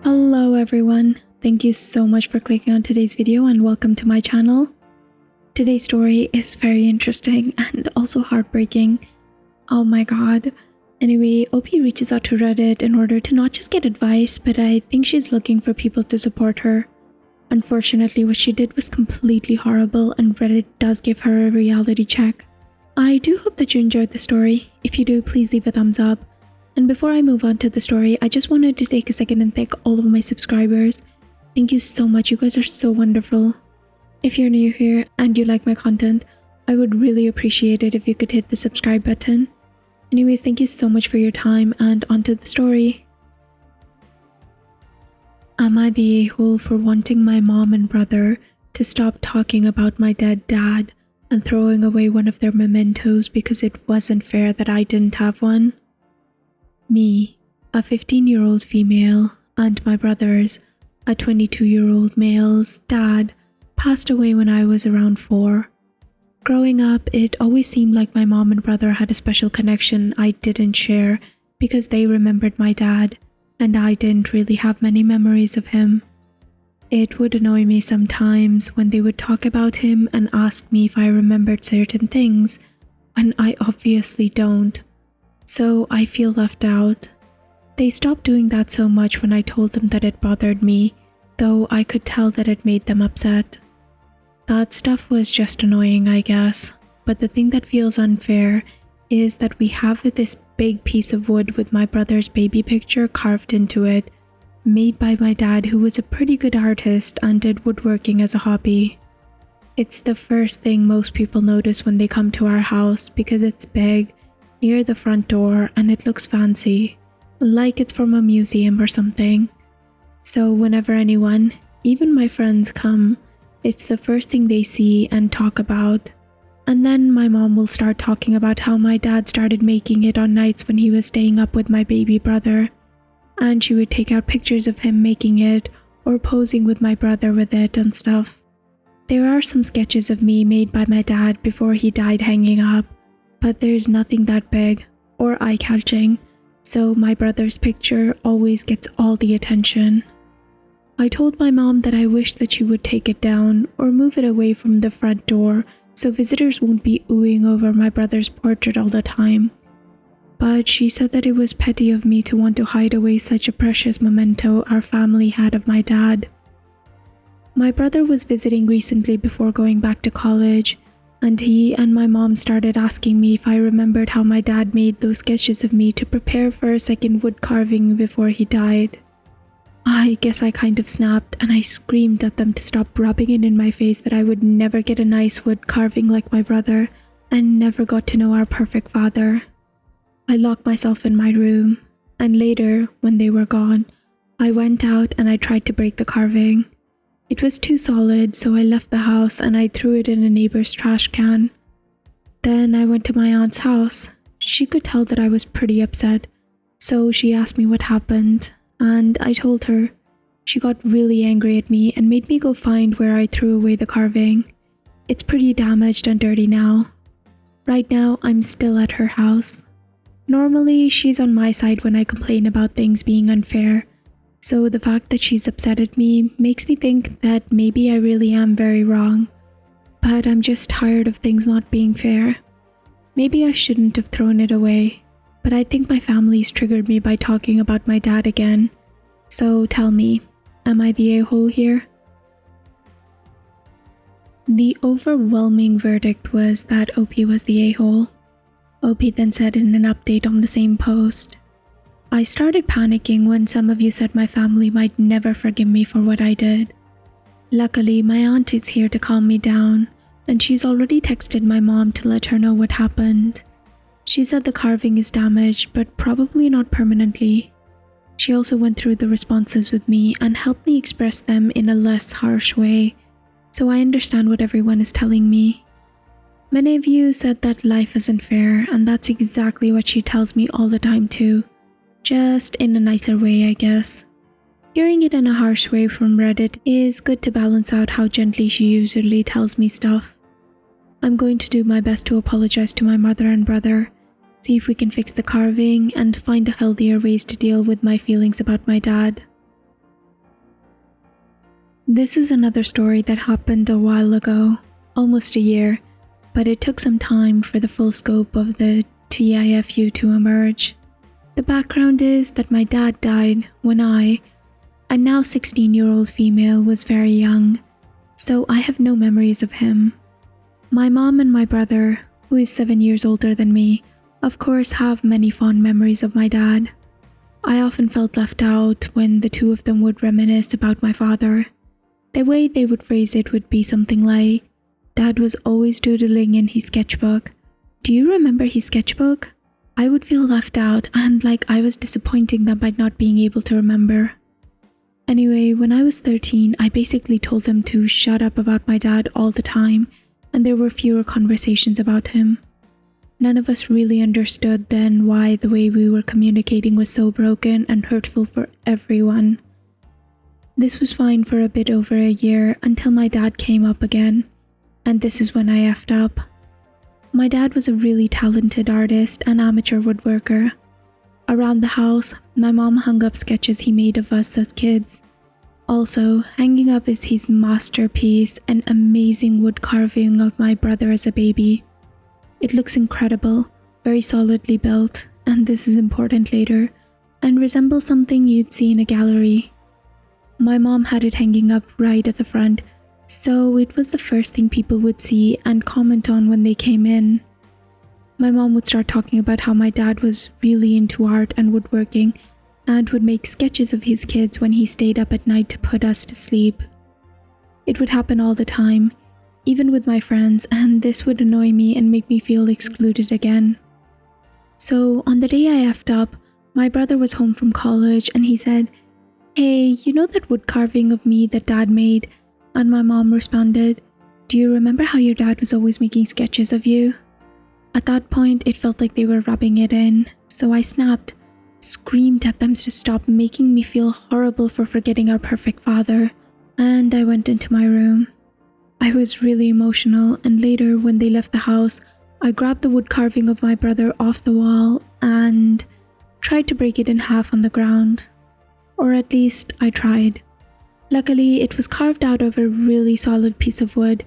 Hello everyone, thank you so much for clicking on today's video and welcome to my channel. Today's story is very interesting and also heartbreaking. Oh my god. Anyway, OP reaches out to Reddit in order to not just get advice, but I think she's looking for people to support her. Unfortunately, what she did was completely horrible and Reddit does give her a reality check. I do hope that you enjoyed the story. If you do, please leave a thumbs up. And before I move on to the story, I just wanted to take a second and thank all of my subscribers. Thank you so much, you guys are so wonderful. If you're new here and you like my content, I would really appreciate it if you could hit the subscribe button. Anyways, thank you so much for your time and onto the story. Am I the a-hole for wanting my mom and brother to stop talking about my dead dad and throwing away one of their mementos because it wasn't fair that I didn't have one? Me, a 15-year-old female, and my brothers, a 22-year-old male's dad, passed away when I was around 4. Growing up, it always seemed like my mom and brother had a special connection I didn't share because they remembered my dad, and I didn't really have many memories of him. It would annoy me sometimes when they would talk about him and ask me if I remembered certain things, when I obviously don't. So I feel left out. They stopped doing that so much when I told them that it bothered me, though I could tell that it made them upset. That stuff was just annoying, I guess, but the thing that feels unfair is that we have this big piece of wood with my brother's baby picture carved into it, made by my dad, who was a pretty good artist and did woodworking as a hobby. It's the first thing most people notice when they come to our house because it's big, near the front door, and it looks fancy, like it's from a museum or something. So whenever anyone, even my friends, come, it's the first thing they see and talk about. And then my mom will start talking about how my dad started making it on nights when he was staying up with my baby brother, and she would take out pictures of him making it or posing with my brother with it and stuff. There are some sketches of me made by my dad before he died hanging up, but there's nothing that big or eye-catching, so my brother's picture always gets all the attention. I told my mom that I wished that she would take it down or move it away from the front door so visitors won't be oohing over my brother's portrait all the time. But she said that it was petty of me to want to hide away such a precious memento our family had of my dad. My brother was visiting recently before going back to college, and he and my mom started asking me if I remembered how my dad made those sketches of me to prepare for a second wood carving before he died. I guess I kind of snapped and I screamed at them to stop rubbing it in my face that I would never get a nice wood carving like my brother and never got to know our perfect father. I locked myself in my room, and later, when they were gone, I went out and I tried to break the carving. It was too solid, so I left the house and I threw it in a neighbor's trash can. Then I went to my aunt's house. She could tell that I was pretty upset, so she asked me what happened, and I told her. She got really angry at me and made me go find where I threw away the carving. It's pretty damaged and dirty now. Right now, I'm still at her house. Normally, she's on my side when I complain about things being unfair, so the fact that she's upset at me makes me think that maybe I really am very wrong. But I'm just tired of things not being fair. Maybe I shouldn't have thrown it away, but I think my family's triggered me by talking about my dad again. So tell me, am I the a-hole here? The overwhelming verdict was that OP was the a-hole. OP then said in an update on the same post, "I started panicking when some of you said my family might never forgive me for what I did. Luckily, my aunt is here to calm me down, and she's already texted my mom to let her know what happened. She said the carving is damaged, but probably not permanently. She also went through the responses with me and helped me express them in a less harsh way, so I understand what everyone is telling me. Many of you said that life isn't fair, and that's exactly what she tells me all the time too. Just in a nicer way, I guess. Hearing it in a harsh way from Reddit is good to balance out how gently she usually tells me stuff. I'm going to do my best to apologize to my mother and brother, see if we can fix the carving, and find healthier ways to deal with my feelings about my dad." This is another story that happened a while ago, almost a year, but it took some time for the full scope of the TIFU to emerge. The background is that my dad died when I, a now 16-year-old female, was very young, so I have no memories of him. My mom and my brother, who is 7 years older than me, of course have many fond memories of my dad. I often felt left out when the two of them would reminisce about my father. The way they would phrase it would be something like, "Dad was always doodling in his sketchbook. Do you remember his sketchbook?" I would feel left out and like I was disappointing them by not being able to remember. Anyway, when I was 13, I basically told them to shut up about my dad all the time, and there were fewer conversations about him. None of us really understood then why the way we were communicating was so broken and hurtful for everyone. This was fine for a bit over a year until my dad came up again, and this is when I effed up. My dad was a really talented artist and amateur woodworker. Around the house, my mom hung up sketches he made of us as kids. Also, hanging up is his masterpiece, an amazing wood carving of my brother as a baby. It looks incredible, very solidly built, and this is important later, and resembles something you'd see in a gallery. My mom had it hanging up right at the front, so it was the first thing people would see and comment on when they came in. My mom would start talking about how my dad was really into art and woodworking and would make sketches of his kids when he stayed up at night to put us to sleep. It would happen all the time, even with my friends, and this would annoy me and make me feel excluded again. So on the day I effed up, my brother was home from college and he said, "Hey, you know that wood carving of me that Dad made?" And my mom responded, "Do you remember how your dad was always making sketches of you?" At that point, it felt like they were rubbing it in, so I snapped, screamed at them to stop making me feel horrible for forgetting our perfect father, and I went into my room. I was really emotional, and later when they left the house, I grabbed the wood carving of my brother off the wall and tried to break it in half on the ground. Or at least I tried. Luckily, it was carved out of a really solid piece of wood,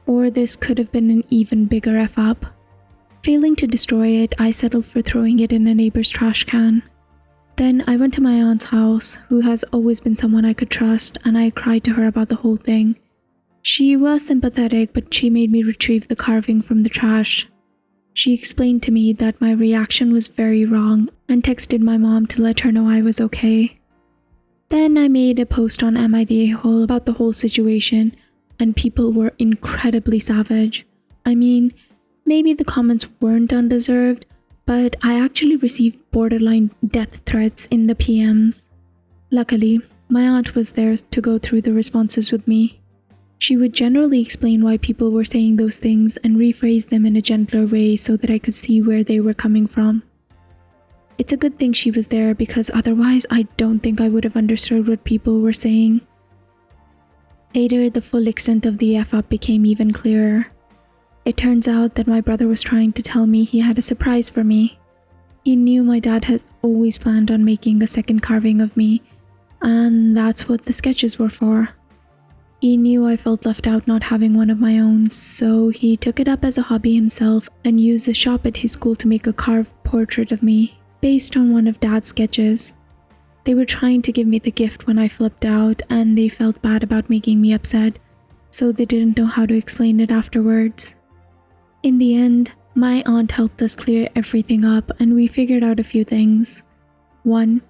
or this could have been an even bigger F-up. Failing to destroy it, I settled for throwing it in a neighbor's trash can. Then I went to my aunt's house, who has always been someone I could trust, and I cried to her about the whole thing. She was sympathetic, but she made me retrieve the carving from the trash. She explained to me that my reaction was very wrong and texted my mom to let her know I was okay. Then I made a post on Am I the A-hole about the whole situation, and people were incredibly savage. I mean, maybe the comments weren't undeserved, but I actually received borderline death threats in the PMs. Luckily, my aunt was there to go through the responses with me. She would generally explain why people were saying those things and rephrase them in a gentler way so that I could see where they were coming from. It's a good thing she was there because otherwise I don't think I would have understood what people were saying. Later, the full extent of the F-up became even clearer. It turns out that my brother was trying to tell me he had a surprise for me. He knew my dad had always planned on making a second carving of me, and that's what the sketches were for. He knew I felt left out not having one of my own, so he took it up as a hobby himself and used the shop at his school to make a carved portrait of me, based on one of Dad's sketches. They were trying to give me the gift when I flipped out, and they felt bad about making me upset, so they didn't know how to explain it afterwards. In the end, my aunt helped us clear everything up and we figured out a few things. 1.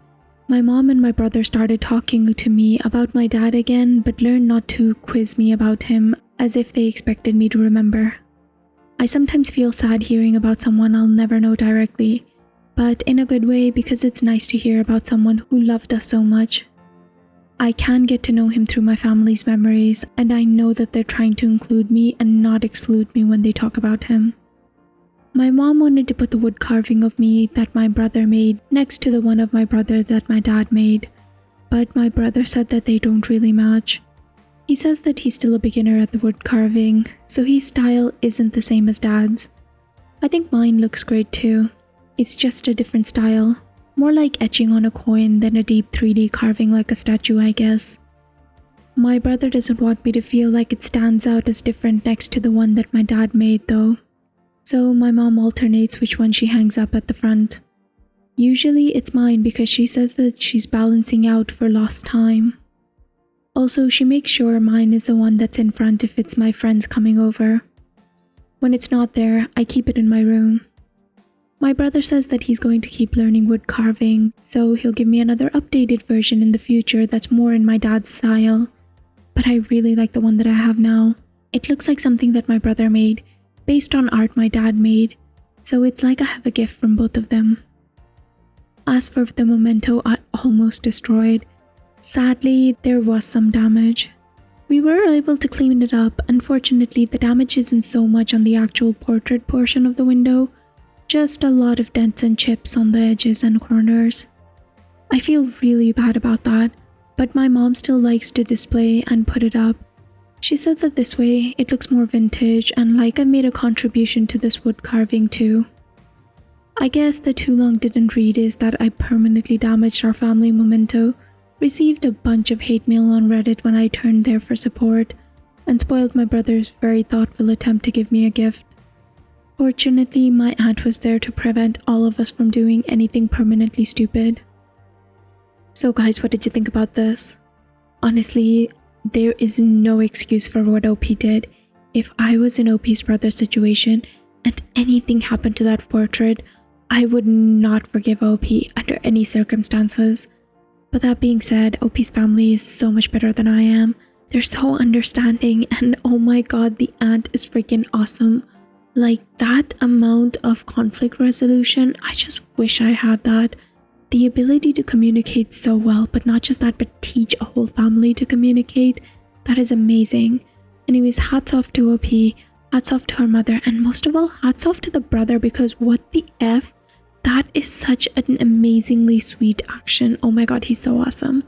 My mom and my brother started talking to me about my dad again, but learned not to quiz me about him as if they expected me to remember. I sometimes feel sad hearing about someone I'll never know directly, but in a good way because it's nice to hear about someone who loved us so much. I can get to know him through my family's memories, and I know that they're trying to include me and not exclude me when they talk about him. My mom wanted to put the wood carving of me that my brother made next to the one of my brother that my dad made, but my brother said that they don't really match. He says that he's still a beginner at the wood carving, so his style isn't the same as Dad's. I think mine looks great too. It's just a different style, more like etching on a coin than a deep 3D carving like a statue, I guess. My brother doesn't want me to feel like it stands out as different next to the one that my dad made though. So my mom alternates which one she hangs up at the front. Usually it's mine because she says that she's balancing out for lost time. Also, she makes sure mine is the one that's in front if it's my friends coming over. When it's not there, I keep it in my room. My brother says that he's going to keep learning wood carving, so he'll give me another updated version in the future that's more in my dad's style. But I really like the one that I have now. It looks like something that my brother made, based on art my dad made, so it's like I have a gift from both of them. As for the Memento, I almost destroyed. Sadly, there was some damage. We were able to clean it up. Unfortunately, the damage isn't so much on the actual portrait portion of the window, just a lot of dents and chips on the edges and corners. I feel really bad about that, but my mom still likes to display and put it up. She said that this way it looks more vintage and like I made a contribution to this wood carving too. I guess the too long didn't read is that I permanently damaged our family memento, received a bunch of hate mail on Reddit when I turned there for support, and spoiled my brother's very thoughtful attempt to give me a gift. Fortunately, my aunt was there to prevent all of us from doing anything permanently stupid. So guys, what did you think about this? Honestly, there is no excuse for what OP did. If I was in OP's brother's situation and anything happened to that portrait, I would not forgive OP under any circumstances. But that being said, OP's family is so much better than I am. They're so understanding, and oh my god, the aunt is freaking awesome. Like, that amount of conflict resolution, I just wish I had that. The ability to communicate so well, but not just that, but teach a whole family to communicate, that is amazing. Anyways, hats off to OP, hats off to her mother, and most of all, hats off to the brother, because what the F? That is such an amazingly sweet action. Oh my god, he's so awesome.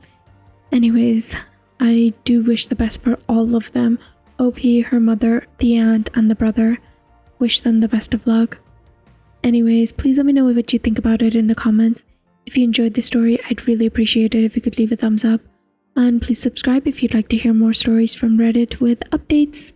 Anyways, I do wish the best for all of them. OP, her mother, the aunt, and the brother. Wish them the best of luck. Anyways, please let me know what you think about it in the comments. If you enjoyed this story, I'd really appreciate it if you could leave a thumbs up. And please subscribe if you'd like to hear more stories from Reddit with updates.